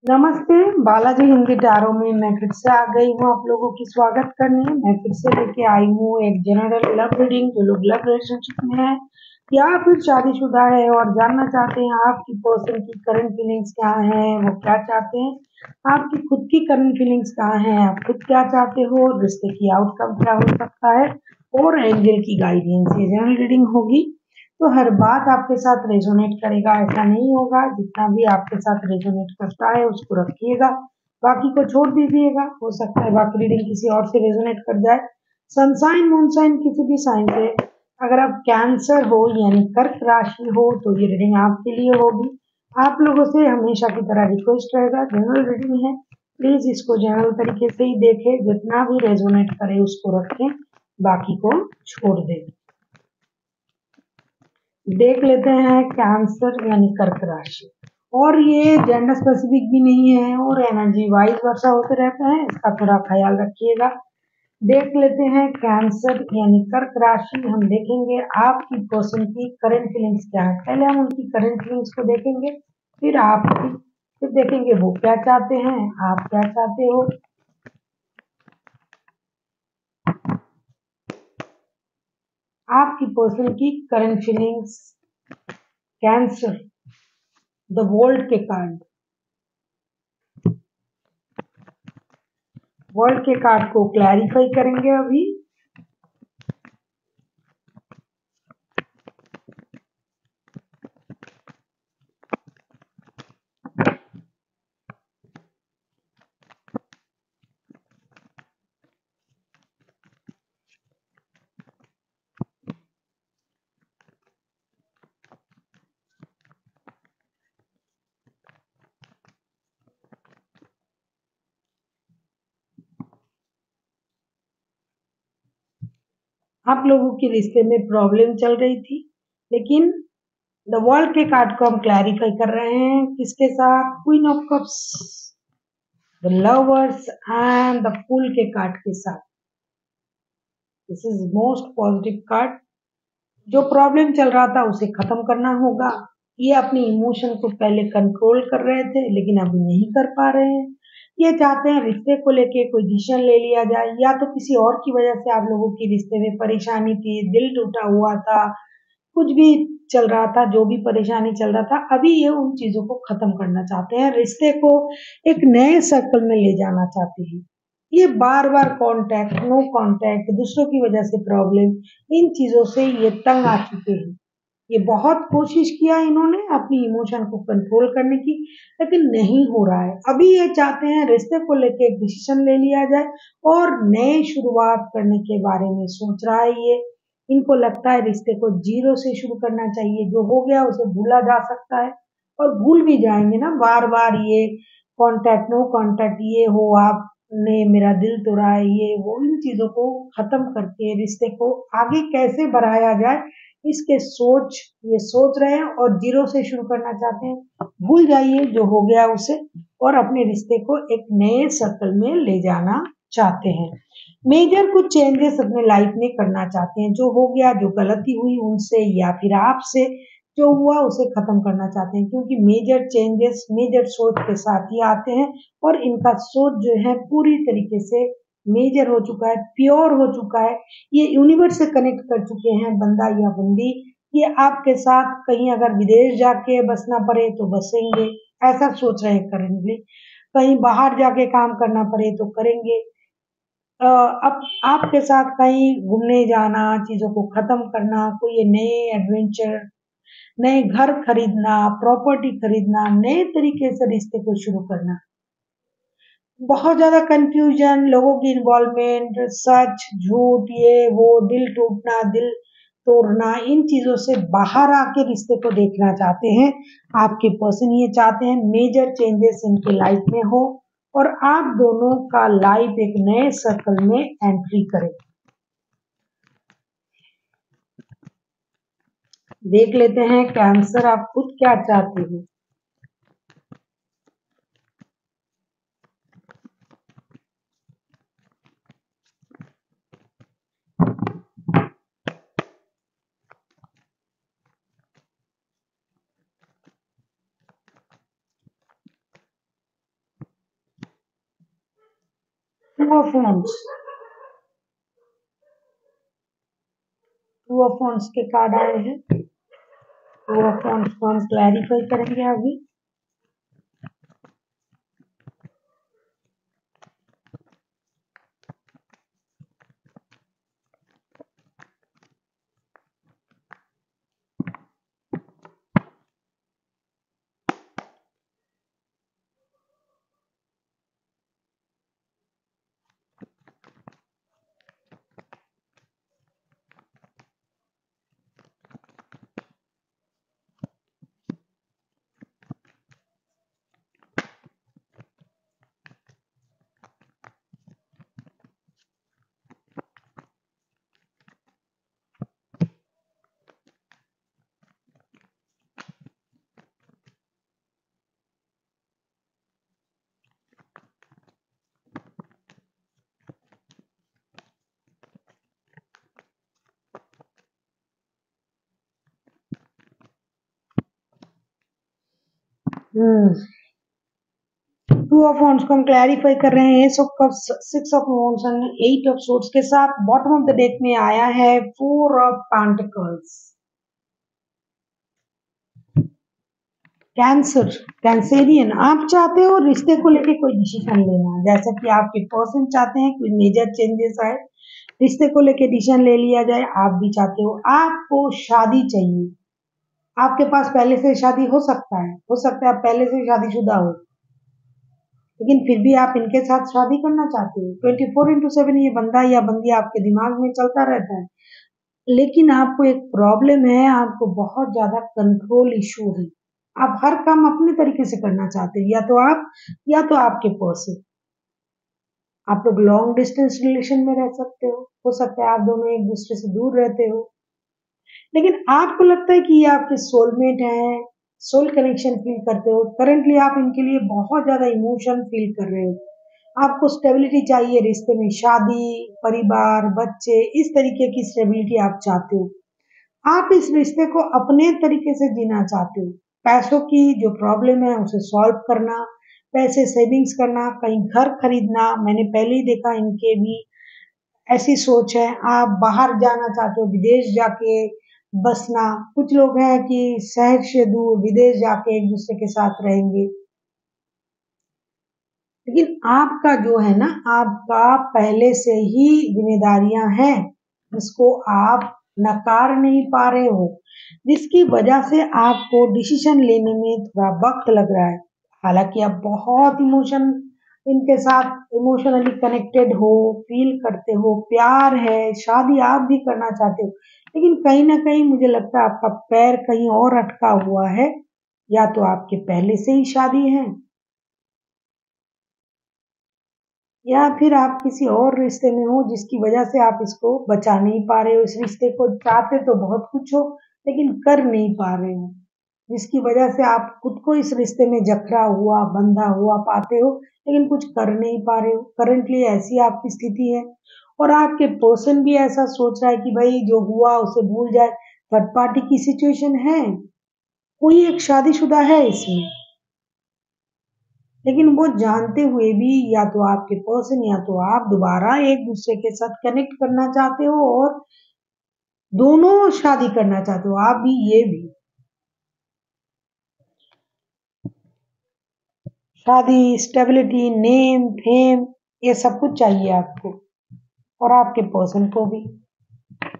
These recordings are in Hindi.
नमस्ते, बालाजी हिंदी टैरो में मैं फिर से आ गई हूँ आप लोगों की स्वागत करने। मैं फिर से लेके आई हूँ एक जनरल लव रीडिंग जो लोग लव रिलेशनशिप में है या फिर शादीशुदा है और जानना चाहते हैं आपकी पर्सन की करंट फीलिंग्स क्या हैं, वो क्या चाहते हैं, आपकी खुद की करंट फीलिंग्स क्या हैं, आप खुद क्या चाहते हो, रिश्ते की आउटकम क्या हो सकता है और एंजल की गाइडेंस। ये जनरल रीडिंग होगी तो हर बात आपके साथ रेजोनेट करेगा ऐसा नहीं होगा। जितना भी आपके साथ रेजोनेट करता है उसको रखिएगा, बाकी को छोड़ दीजिएगा। हो सकता है बाकी रीडिंग किसी और से रेजोनेट कर जाए। सनसाइन मूनसाइन किसी भी साइन से अगर आप कैंसर हो यानी कर्क राशि हो तो ये रीडिंग आपके लिए होगी। आप लोगों से हमेशा की तरह रिक्वेस्ट रहेगा, जनरल रीडिंग है, प्लीज इसको जनरल तरीके से ही देखें, जितना भी रेजोनेट करे उसको रखें, बाकी को छोड़ दें। देख लेते हैं कैंसर यानी कर्क राशि, और ये जेंडर स्पेसिफिक भी नहीं है और एनर्जी वाइज वर्षा होते रहता है, इसका थोड़ा ख्याल रखिएगा। देख लेते हैं कैंसर यानी कर्क राशि, हम देखेंगे आपकी पर्सन की करंट फीलिंग्स क्या है। पहले हम उनकी करंट फीलिंग्स को देखेंगे, फिर आपकी, फिर देखेंगे वो क्या चाहते हैं, आप क्या चाहते हो। आपकी पर्सन की current feelings cancer, the world के कार्ड, वर्ल्ड के कार्ड को क्लैरिफाई करेंगे अभी। आप लोगों के रिश्ते में प्रॉब्लम चल रही थी, लेकिन द वर्ल्ड के कार्ड को हम क्लैरिफाई कर रहे हैं किसके साथ, queen of cups, the lovers and the fool के कार्ड के साथ। This is most positive card. जो प्रॉब्लम चल रहा था उसे खत्म करना होगा। ये अपनी इमोशन को पहले कंट्रोल कर रहे थे लेकिन अभी नहीं कर पा रहे हैं। ये चाहते हैं रिश्ते को लेके कोई डिसीजन ले लिया जाए, या तो किसी और की वजह से आप लोगों की रिश्ते में परेशानी थी, दिल टूटा हुआ था, कुछ भी चल रहा था, जो भी परेशानी चल रहा था, अभी ये उन चीजों को खत्म करना चाहते हैं, रिश्ते को एक नए सर्कल में ले जाना चाहते हैं। ये बार बार कांटेक्ट, नो कांटेक्ट, दूसरों की वजह से प्रॉब्लम, इन चीजों से ये तंग आ चुके हैं। ये बहुत कोशिश किया इन्होंने अपनी इमोशन को कंट्रोल करने की, लेकिन नहीं हो रहा है। अभी ये चाहते हैं रिश्ते को लेके एक डिसीजन ले लिया जाए और नए शुरुआत करने के बारे में सोच रहा है ये। इनको लगता है रिश्ते को जीरो से शुरू करना चाहिए, जो हो गया उसे भूला जा सकता है, और भूल भी जाएंगे ना। बार बार ये कांटेक्ट, नो कांटेक्ट, ये हो, आपने मेरा दिल तोड़ा है, ये वो, इन चीजों को खत्म करके रिश्ते को आगे कैसे बढ़ाया जाए इसके सोच, ये सोच रहे हैं और जीरो से शुरू करना चाहते हैं। भूल जाइए जो हो गया उसे, और अपने रिश्ते को एक नए सर्कल में ले जाना चाहते हैं। मेजर कुछ चेंजेस अपने लाइफ में करना चाहते हैं, जो हो गया, जो गलती हुई उनसे या फिर आपसे, जो हुआ उसे खत्म करना चाहते हैं, क्योंकि मेजर चेंजेस मेजर सोच के साथ ही आते हैं और इनका सोच जो है पूरी तरीके से मेजर हो चुका है, प्योर हो चुका है। ये यूनिवर्स से कनेक्ट कर चुके हैं, बंदा या बंदी। ये आपके साथ कहीं अगर विदेश जाके बसना पड़े तो बसेंगे, ऐसा सोच रहे हैं करेंगे। कहीं बाहर जाके काम करना पड़े तो करेंगे। अब आपके साथ कहीं घूमने जाना, चीजों को खत्म करना, कोई नए एडवेंचर, नए घर खरीदना, प्रॉपर्टी खरीदना, नए तरीके से रिश्ते को शुरू करना। बहुत ज्यादा कंफ्यूजन, लोगों की इन्वॉल्वमेंट, सच झूठ, ये वो, दिल टूटना, दिल तोड़ना, इन चीजों से बाहर आके रिश्ते को देखना चाहते हैं। आपके पर्सन ये चाहते हैं मेजर चेंजेस इनके लाइफ में हो और आप दोनों का लाइफ एक नए सर्कल में एंट्री करे। देख लेते हैं कैंसर आप खुद क्या चाहते हो। Two of wands, two of wands के कार्ड आए हैं। टू ऑफ वांड्स को हम क्लैरिफाई करेंगे अभी। टू ऑफ वांड्स को हम क्लैरिफाई कर रहे हैं। Ace of cups, six of wands and eight of swords के साथ बॉटम ऑफ द डेक में आया है four of pentacles. Cancer, Cancerian, आप चाहते हो रिश्ते को लेके कोई डिसीजन लेना, जैसा कि आपके पर्सन चाहते हैं कोई मेजर चेंजेस आए, रिश्ते को लेके डिसीजन ले लिया जाए। आप भी चाहते हो, आपको शादी चाहिए। आपके पास पहले से शादी हो सकता है आप पहले से शादीशुदा हो, लेकिन फिर भी आप इनके साथ शादी करना चाहते हो। 24/7 ये बंदा या बंदी आपके दिमाग में चलता रहता है, लेकिन आपको एक प्रॉब्लम है, आपको बहुत ज्यादा कंट्रोल इशू है। आप हर काम अपने तरीके से करना चाहते हैं, या तो आप या तो आपके पर्सन। आप लोग लॉन्ग डिस्टेंस रिलेशन में रह सकते हो सकता है आप दोनों एक दूसरे से दूर रहते हो, लेकिन आपको लगता है कि ये आपके सोलमेट हैं, सोल कनेक्शन फील करते हो। करंटली आप इनके लिए बहुत ज्यादा इमोशन फील कर रहे हो। आपको स्टेबिलिटी चाहिए रिश्ते में, शादी, परिवार, बच्चे, इस तरीके की स्टेबिलिटी आप चाहते हो। आप इस रिश्ते को अपने तरीके से जीना चाहते हो। पैसों की जो प्रॉब्लम है उसे सॉल्व करना, पैसे सेविंग्स करना, कहीं घर खरीदना। मैंने पहले ही देखा इनके भी ऐसी सोच है। आप बाहर जाना चाहते हो, विदेश जाके बसना। कुछ लोग हैं कि शहर से दूर विदेश जाके एक दूसरे के साथ रहेंगे, लेकिन आपका जो है ना, आपका पहले से ही जिम्मेदारियां हैं जिसको आप नकार नहीं पा रहे हो, जिसकी वजह से आपको डिसीजन लेने में थोड़ा वक्त लग रहा है। हालांकि आप बहुत इनके साथ इमोशनली कनेक्टेड हो, फील करते हो, प्यार है, शादी आप भी करना चाहते हो, लेकिन कहीं ना कहीं मुझे लगता है आपका पैर कहीं और अटका हुआ है। या तो आपके पहले से ही शादी है, या फिर आप किसी और रिश्ते में हो जिसकी वजह से आप इसको बचा नहीं पा रहे हो। इस रिश्ते को चाहते तो बहुत कुछ हो, लेकिन कर नहीं पा रहे हो, जिसकी वजह से आप खुद को इस रिश्ते में जकड़ा हुआ, बंधा हुआ पाते हो, लेकिन कुछ कर नहीं पा रहे हो। करंटली ऐसी आपकी स्थिति है, और आपके पर्सन भी ऐसा सोच रहा है कि भाई जो हुआ उसे भूल जाए। थर्ड पार्टी की सिचुएशन है, कोई एक शादीशुदा है इसमें, लेकिन वो जानते हुए भी या तो आपके पर्सन या तो आप दोबारा एक दूसरे के साथ कनेक्ट करना चाहते हो, और दोनों शादी करना चाहते हो, आप भी ये भी। शादी, स्टेबिलिटी, नेम, फेम, ये सब कुछ चाहिए आपको, और आपके पर्सन को भी।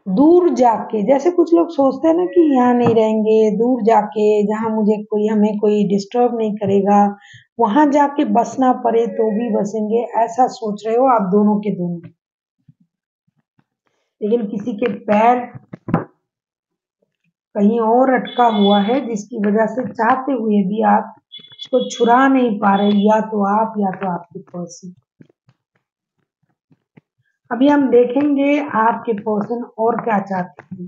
दूर जाके, जैसे कुछ लोग सोचते हैं ना कि यहाँ नहीं रहेंगे, दूर जाके जहाँ मुझे कोई हमें कोई डिस्टर्ब नहीं करेगा, वहां जाके बसना पड़े तो भी बसेंगे, ऐसा सोच रहे हो आप दोनों के दोनों। लेकिन किसी के पैर कहीं और अटका हुआ है, जिसकी वजह से चाहते हुए भी आप इसको छुड़ा नहीं पा रहे, या तो आप या तो आपके पर्सन। अभी हम देखेंगे आपके पर्सन और क्या चाहते हैं।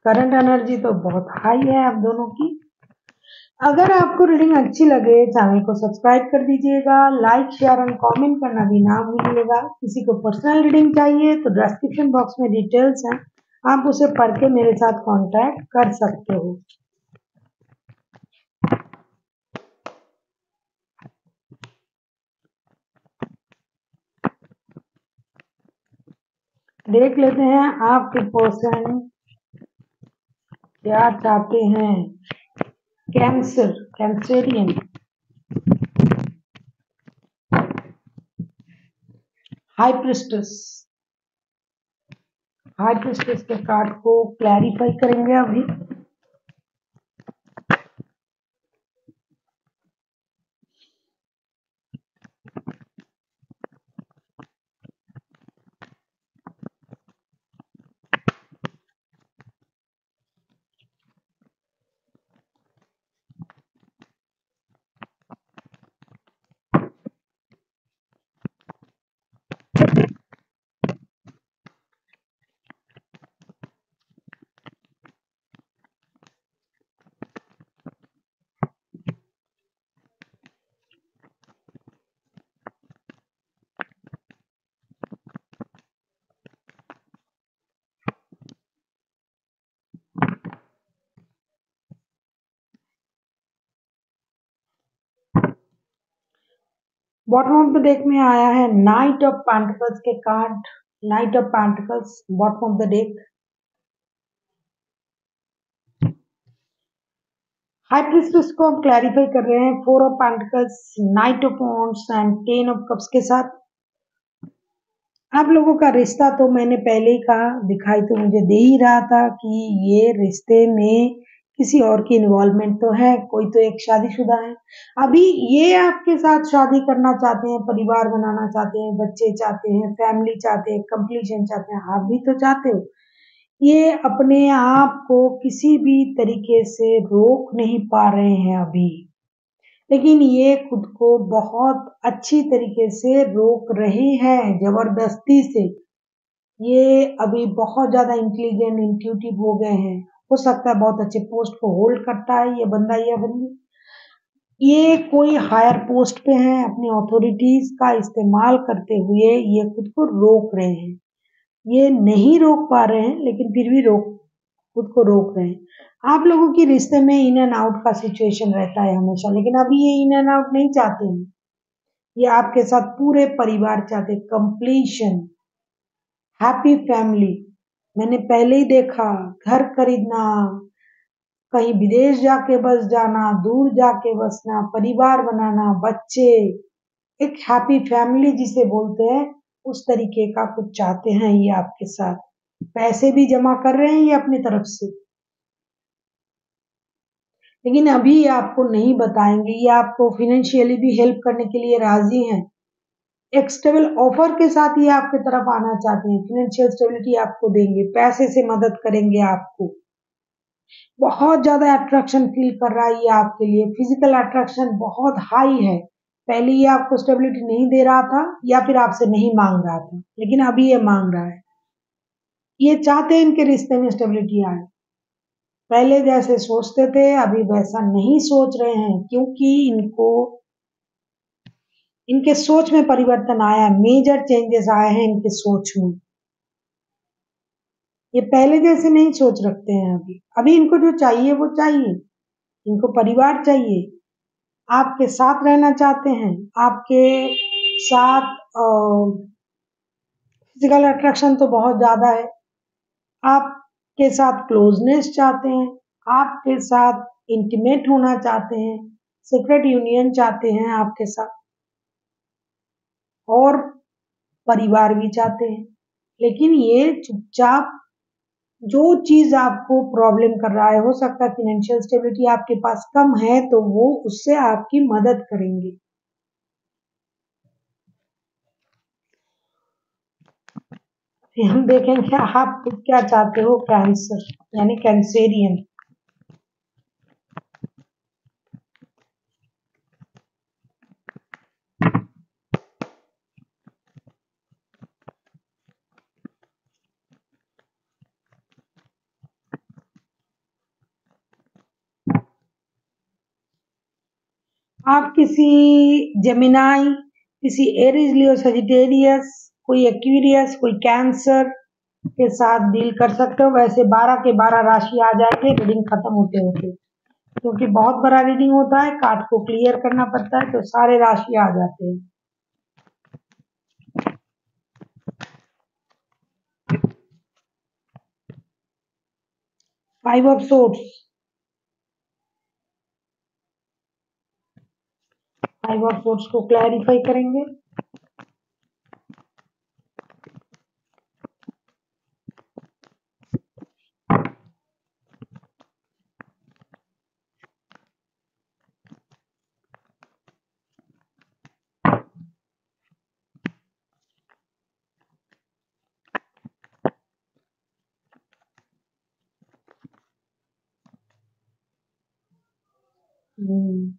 करंट एनर्जी तो बहुत हाई है आप दोनों की। अगर आपको रीडिंग अच्छी लगे, चैनल को सब्सक्राइब कर दीजिएगा, लाइक, शेयर एंड कमेंट करना भी ना भूलिएगा। किसी को पर्सनल रीडिंग चाहिए तो डिस्क्रिप्शन बॉक्स में डिटेल्स हैं, आप उसे पढ़ के मेरे साथ कांटेक्ट कर सकते हो। देख लेते हैं आपके पर्सन क्या चाहते हैं। Cancer, Cancerian, high priestess. High priestess के कार्ड को क्लैरिफाई करेंगे अभी। बॉटम ऑफ द डेक में आया है नाइट ऑफ पेंटिकल्स के card. Night of pentacles bottom of the deck. High priestess को हम क्लैरिफाई कर रहे हैं 4 of pentacles, night of wands and 10 of cups के साथ। आप लोगों का रिश्ता तो मैंने पहले ही कहा, दिखाई तो मुझे दे ही रहा था कि ये रिश्ते में किसी और की इन्वॉल्वमेंट तो है, कोई तो एक शादीशुदा है। अभी ये आपके साथ शादी करना चाहते हैं, परिवार बनाना चाहते हैं, बच्चे चाहते हैं, फैमिली चाहते हैं, कंप्लीशन चाहते हैं, आप भी तो चाहते हो। ये अपने आप को किसी भी तरीके से रोक नहीं पा रहे हैं अभी, लेकिन ये खुद को बहुत अच्छी तरीके से रोक रहे हैं जबरदस्ती से। ये अभी बहुत ज्यादा इंटेलिजेंट, इंट्यूटिव हो गए हैं। हो सकता है बहुत अच्छे पोस्ट को होल्ड करता है ये बंदा या बंदी। ये कोई हायर पोस्ट पे है, अपनी अथॉरिटीज का इस्तेमाल करते हुए ये खुद को रोक रहे हैं। ये नहीं रोक पा रहे हैं लेकिन फिर भी खुद को रोक रहे हैं। आप लोगों की रिश्ते में इन एंड आउट का सिचुएशन रहता है हमेशा, लेकिन अभी ये इन एंड आउट नहीं चाहते हैं। ये आपके साथ पूरे परिवार चाहते, कंप्लीशन, हैप्पी फैमिली। मैंने पहले ही देखा, घर खरीदना, कहीं विदेश जाके बस जाना, दूर जाके बसना, परिवार बनाना, बच्चे, एक हैप्पी फैमिली जिसे बोलते हैं, उस तरीके का कुछ चाहते हैं ये आपके साथ। पैसे भी जमा कर रहे हैं ये अपनी तरफ से, लेकिन अभी ये आपको नहीं बताएंगे। ये आपको फाइनेंशियली भी हेल्प करने के लिए राजी हैं। एक स्टेबल ऑफर के साथ ये आपके तरफ आना चाहते हैं। फाइनेंशियल स्टेबिलिटी आपको देंगे, पैसे से मदद करेंगे आपको। बहुत ज्यादा अट्रैक्शन फील कर रहा है ये आपके लिए। फिजिकल अट्रैक्शन बहुत हाई है। पहले ये आपको स्टेबिलिटी नहीं दे रहा था या फिर आपसे नहीं मांग रहा था, लेकिन अभी ये मांग रहा है। ये चाहते हैं इनके रिश्ते में स्टेबिलिटी आए। पहले जैसे सोचते थे अभी वैसा नहीं सोच रहे हैं, क्योंकि इनके सोच में परिवर्तन आया है। मेजर चेंजेस आए हैं इनके सोच में। ये पहले जैसे नहीं सोच रखते हैं अभी इनको जो चाहिए वो चाहिए। इनको परिवार चाहिए, आपके साथ रहना चाहते हैं, आपके साथ फिजिकल अट्रैक्शन तो बहुत ज्यादा है। आपके साथ क्लोजनेस चाहते हैं, आपके साथ इंटीमेट होना चाहते हैं, सीक्रेट यूनियन चाहते हैं आपके साथ, और परिवार भी चाहते हैं। लेकिन ये चुपचाप, जो चीज आपको प्रॉब्लम कर रहा है, हो सकता है फाइनेंशियल स्टेबिलिटी आपके पास कम है तो वो उससे आपकी मदद करेंगे। फिर हम देखेंगे आप खुद क्या चाहते हो। कैंसर यानी कैंसेरियन। आप किसी जेमिनाई, किसी एरीज, लियो, सजिटेरियस, कोई एक्वेरियस, कोई कैंसर के साथ डील कर सकते हो। वैसे 12 के 12 राशि आ जाएंगे रीडिंग खत्म होते होते, क्योंकि बहुत बड़ा रीडिंग होता है, कार्ड को क्लियर करना पड़ता है, तो सारे राशि आ जाते हैं। Five of swords, five of swords को क्लैरिफाई करेंगे। हम्म,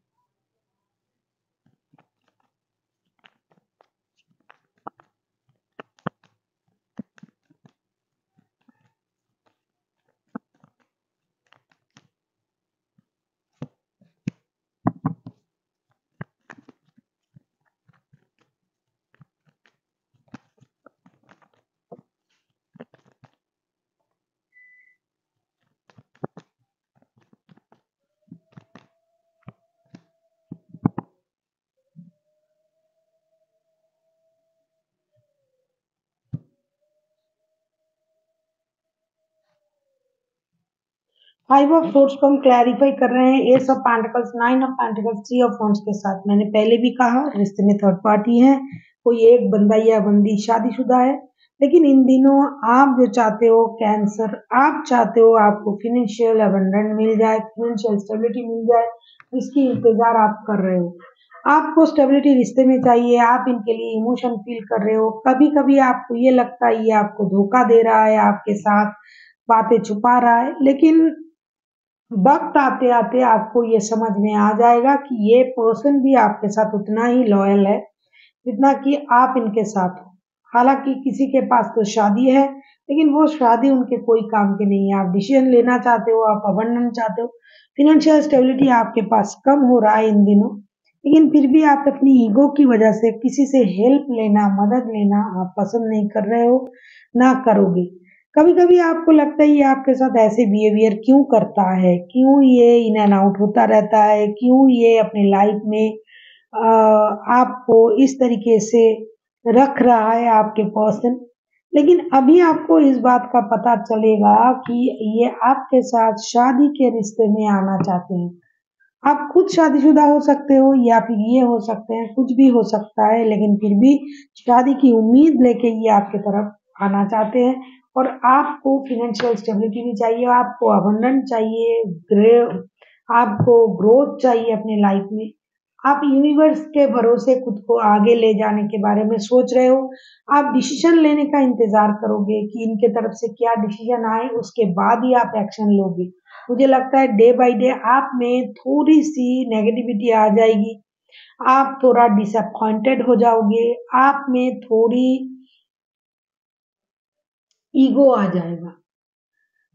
5 ऑफ सोर्स को हम क्लैरिफाई कर रहे हैं ace of pentacles, 9 of pentacles, 3 of wands के साथ। मैंने पहले भी कहा रिश्ते में थर्ड पार्टी है, कोई एक बंदा या बंदी शादीशुदा है, लेकिन इन दिनों आप जो चाहते हो कैंसर, आप चाहते हो आपको फाइनेंशियल अबंडेंस मिल जाए, फाइनेंशियल स्टेबिलिटी मिल जाए, इसकी इंतजार आप कर रहे हो। आपको स्टेबिलिटी रिश्ते में चाहिए, आप इनके लिए इमोशन फील कर रहे हो। कभी कभी आपको ये लगता है ये आपको धोखा दे रहा है, आपके साथ बातें छुपा रहा है, लेकिन वक्त आते आते आपको ये समझ में आ जाएगा कि ये पर्सन भी आपके साथ उतना ही लॉयल है जितना कि आप इनके साथ हो। हालांकि किसी के पास तो शादी है, लेकिन वो शादी उनके कोई काम की नहीं है। आप डिसीजन लेना चाहते हो, आप अबंडन चाहते हो, फिनेंशियल स्टेबिलिटी आपके पास कम हो रहा है इन दिनों, लेकिन फिर भी आप अपनी ईगो की वजह से किसी से हेल्प लेना, मदद लेना आप पसंद नहीं कर रहे हो, ना करोगे। कभी कभी आपको लगता है ये आपके साथ ऐसे बिहेवियर क्यों करता है, क्यों ये इन एंड आउट होता रहता है, क्यों ये अपनी लाइफ में आपको इस तरीके से रख रहा है आपके पर्सन। लेकिन अभी आपको इस बात का पता चलेगा कि ये आपके साथ शादी के रिश्ते में आना चाहते हैं। आप खुद शादीशुदा हो सकते हो या फिर ये हो सकते हैं, कुछ भी हो सकता है, लेकिन फिर भी शादी की उम्मीद लेके ये आपके तरफ आना चाहते हैं। और आपको फाइनेंशियल स्टेबिलिटी भी चाहिए, आपको अबंडेंस चाहिए, ग्रे आपको ग्रोथ चाहिए अपनी लाइफ में। आप यूनिवर्स के भरोसे खुद को आगे ले जाने के बारे में सोच रहे हो। आप डिसीजन लेने का इंतजार करोगे कि इनके तरफ से क्या डिसीजन आए, उसके बाद ही आप एक्शन लोगे। मुझे लगता है डे बाय डे आप में थोड़ी सी नेगेटिविटी आ जाएगी, आप थोड़ा डिसअपॉइंटेड हो जाओगे, आप में थोड़ी ईगो आ जाएगा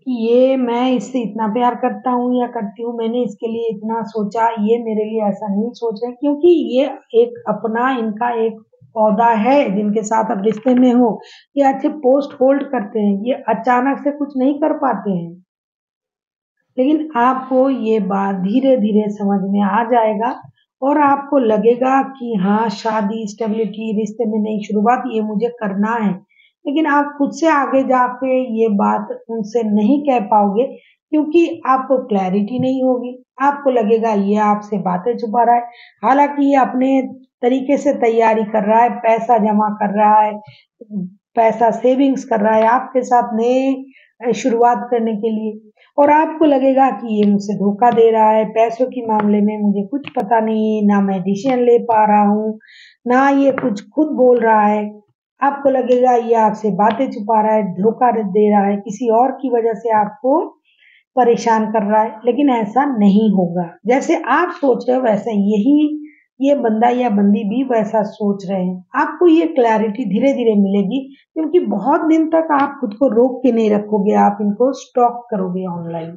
कि ये मैं इससे इतना प्यार करता हूँ या करती हूँ, मैंने इसके लिए इतना सोचा, ये मेरे लिए ऐसा नहीं सोच रहे, क्योंकि ये एक अपना इनका एक पौधा है जिनके साथ अब रिश्ते में हो। ये अच्छे पोस्ट होल्ड करते हैं, ये अचानक से कुछ नहीं कर पाते हैं, लेकिन आपको ये बात धीरे धीरे समझ में आ जाएगा और आपको लगेगा कि हाँ, शादी, स्टेबिलिटी, रिश्ते में नई शुरुआत ये मुझे करना है। लेकिन आप खुद से आगे जाके ये बात उनसे नहीं कह पाओगे, क्योंकि आपको क्लैरिटी नहीं होगी। आपको लगेगा ये आपसे बातें छुपा रहा है, हालांकि ये अपने तरीके से तैयारी कर रहा है, पैसा जमा कर रहा है, पैसा सेविंग्स कर रहा है आपके साथ नए शुरुआत करने के लिए। और आपको लगेगा कि ये मुझसे धोखा दे रहा है, पैसों के मामले में मुझे कुछ पता नहीं है, ना मैं डिसीजन ले पा रहा हूँ, ना ये कुछ खुद बोल रहा है। आपको लगेगा ये आपसे बातें छुपा रहा है, धोखा दे रहा है, किसी और की वजह से आपको परेशान कर रहा है, लेकिन ऐसा नहीं होगा। जैसे आप सोच रहे हो वैसा यही ये बंदा या बंदी भी वैसा सोच रहे हैं। आपको ये क्लैरिटी धीरे धीरे मिलेगी, क्योंकि बहुत दिन तक आप खुद को रोक के नहीं रखोगे, आप इनको स्टॉक करोगे ऑनलाइन।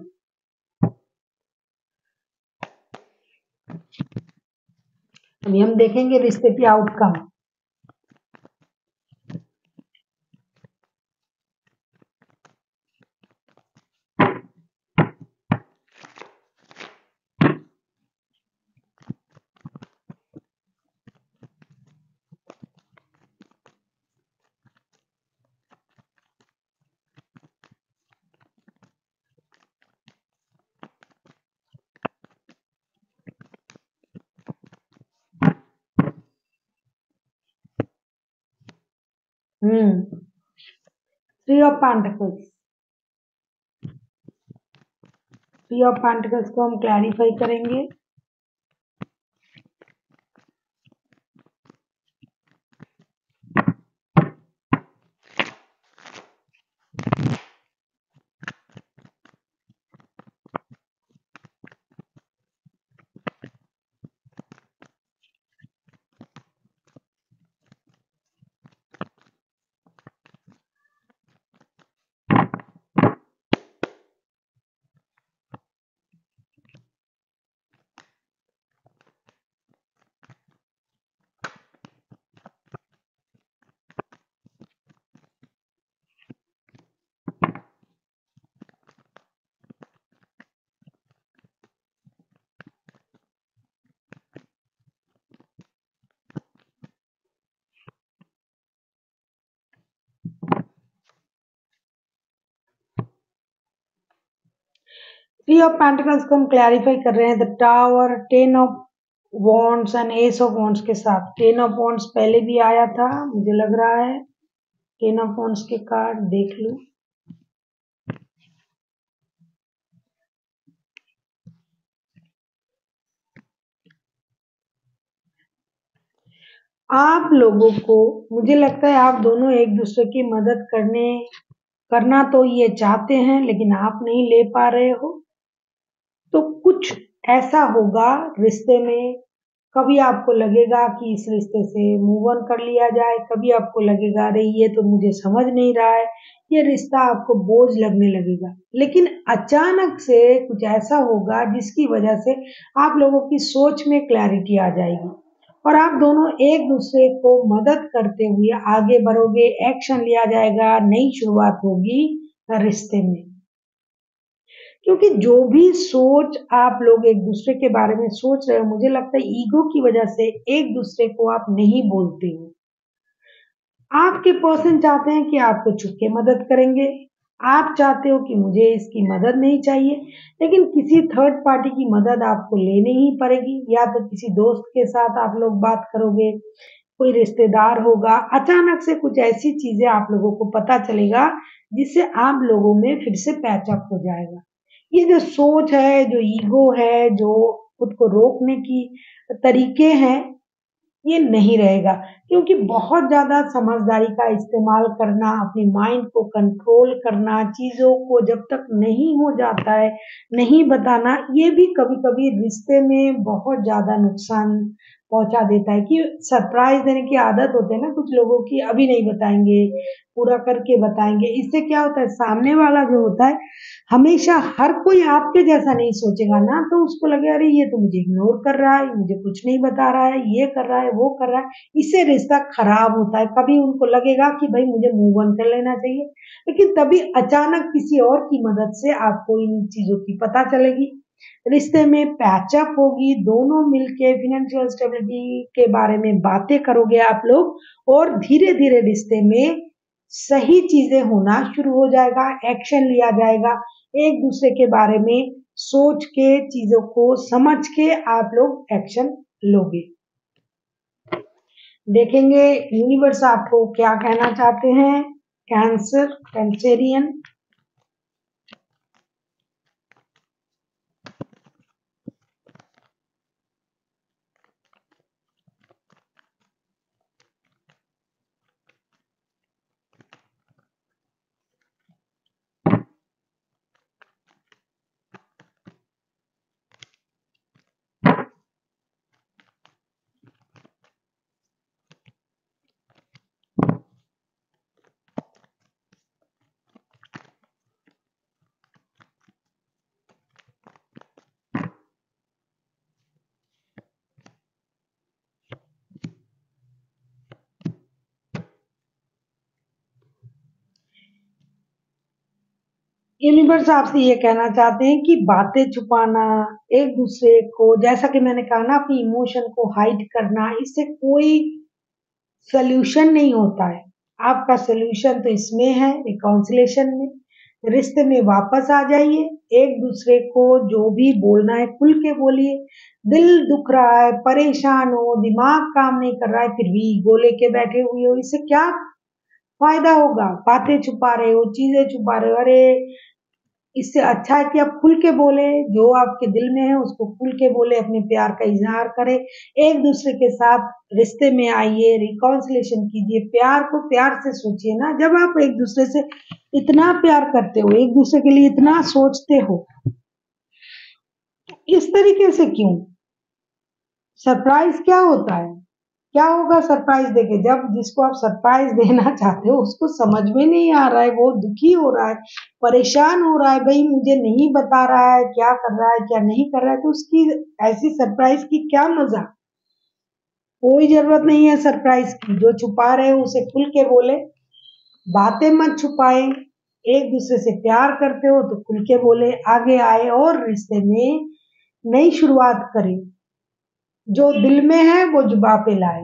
अभी हम देखेंगे रिश्ते की outcome. Three of pentacles, three of pentacles को हम क्लैरिफाई करेंगे। थ्री ऑफ पेंटिकल्स को हम क्लैरिफाई कर रहे हैं the tower, ten of wands and S of wands के साथ। टेन ऑफ वॉन्ड्स पहले भी आया था मुझे लग रहा है, टेन ऑफ वॉन्ड्स के कार्ड देख लो। आप लोगों को मुझे लगता है आप दोनों एक दूसरे की मदद करना तो ये चाहते हैं लेकिन आप नहीं ले पा रहे हो। तो कुछ ऐसा होगा रिश्ते में, कभी आपको लगेगा कि इस रिश्ते से मूव ऑन कर लिया जाए, कभी आपको लगेगा अरे ये तो मुझे समझ नहीं रहा है, ये रिश्ता आपको बोझ लगने लगेगा। लेकिन अचानक से कुछ ऐसा होगा जिसकी वजह से आप लोगों की सोच में क्लैरिटी आ जाएगी और आप दोनों एक दूसरे को मदद करते हुए आगे बढ़ोगे, एक्शन लिया जाएगा, नई शुरुआत होगी रिश्ते में। क्योंकि जो भी सोच आप लोग एक दूसरे के बारे में सोच रहे हो, मुझे लगता है ईगो की वजह से एक दूसरे को आप नहीं बोलते हो। आपके पर्सन चाहते हैं कि आपको छुप के मदद करेंगे, आप चाहते हो कि मुझे इसकी मदद नहीं चाहिए, लेकिन किसी थर्ड पार्टी की मदद आपको लेनी ही पड़ेगी। या तो किसी दोस्त के साथ आप लोग बात करोगे, कोई रिश्तेदार होगा, अचानक से कुछ ऐसी चीजें आप लोगों को पता चलेगा जिससे आप लोगों में फिर से पैचअप हो जाएगा। ये जो सोच है, जो ईगो है, जो खुद को रोकने की तरीके हैं, ये नहीं रहेगा। क्योंकि बहुत ज्यादा समझदारी का इस्तेमाल करना, अपनी माइंड को कंट्रोल करना, चीजों को जब तक नहीं हो जाता है नहीं बताना, ये भी कभी कभी रिश्ते में बहुत ज्यादा नुकसान पहुंचा देता है। कि सरप्राइज देने की आदत होती है ना कुछ लोगों की, अभी नहीं बताएंगे, पूरा करके बताएंगे। इससे क्या होता है, सामने वाला जो होता है हमेशा हर कोई आपके जैसा नहीं सोचेगा ना, तो उसको लगे अरे ये तो मुझे इग्नोर कर रहा है, मुझे कुछ नहीं बता रहा है, ये कर रहा है, वो कर रहा है, इससे रिश्ता खराब होता है। कभी उनको लगेगा कि भाई मुझे मूव ऑन कर लेना चाहिए, लेकिन तभी अचानक किसी और की मदद से आपको इन चीजों की पता चलेगी, रिश्ते में पैचअप होगी, दोनों मिलके फिनेंशियल स्टेबिलिटी के बारे में बातें करोगे आप लोग, और धीरे धीरे रिश्ते में सही चीजें होना शुरू हो जाएगा, एक्शन लिया जाएगा, एक दूसरे के बारे में सोच के, चीजों को समझ के आप लोग एक्शन लोगे। देखेंगे यूनिवर्स आपको क्या कहना चाहते हैं। कैंसर, कैंसेरियन, यूनिवर्स आपसे ये कहना चाहते हैं कि बातें छुपाना, एक दूसरे को, जैसा कि मैंने कहा ना, अपनी इमोशन को हाइड करना, इससे कोई सल्यूशन नहीं होता है। आपका सल्यूशन तो इसमें है, रिकॉन्सिलेशन में। रिश्ते में वापस आ जाइए, एक दूसरे को जो भी बोलना है खुल के बोलिए। दिल दुख रहा है, परेशान हो, दिमाग काम नहीं कर रहा है, फिर भी ईगो लेके बैठे हुए हो, इससे क्या फायदा होगा। बातें छुपा रहे हो, चीजें छुपा रहे हो, अरे इससे अच्छा है कि आप खुल के बोले, जो आपके दिल में है उसको खुल के बोले, अपने प्यार का इजहार करें, एक दूसरे के साथ रिश्ते में आइए, रिकॉन्सिलेशन कीजिए, प्यार को प्यार से सोचिए ना। जब आप एक दूसरे से इतना प्यार करते हो, एक दूसरे के लिए इतना सोचते हो, इस तरीके से क्यों? सरप्राइज क्या होता है? क्या होगा सरप्राइज देके? जब जिसको आप सरप्राइज देना चाहते हो उसको समझ में नहीं आ रहा है, वो दुखी हो रहा है, परेशान हो रहा है, भाई मुझे नहीं बता रहा है क्या कर रहा है क्या नहीं कर रहा है, तो उसकी ऐसी सरप्राइज की क्या मजा? कोई जरूरत नहीं है सरप्राइज की। जो छुपा रहे हो उसे खुल के बोले, बातें मत छुपाए। एक दूसरे से प्यार करते हो तो खुल के बोले, आगे आए और रिश्ते में नई शुरुआत करें। जो दिल में है वो जुबा पे लाए।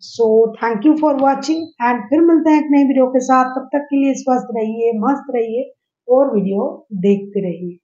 So thank you for watching and फिर मिलते हैं एक नई वीडियो के साथ। तब तक के लिए स्वस्थ रहिए, मस्त रहिए और वीडियो देखते रहिए।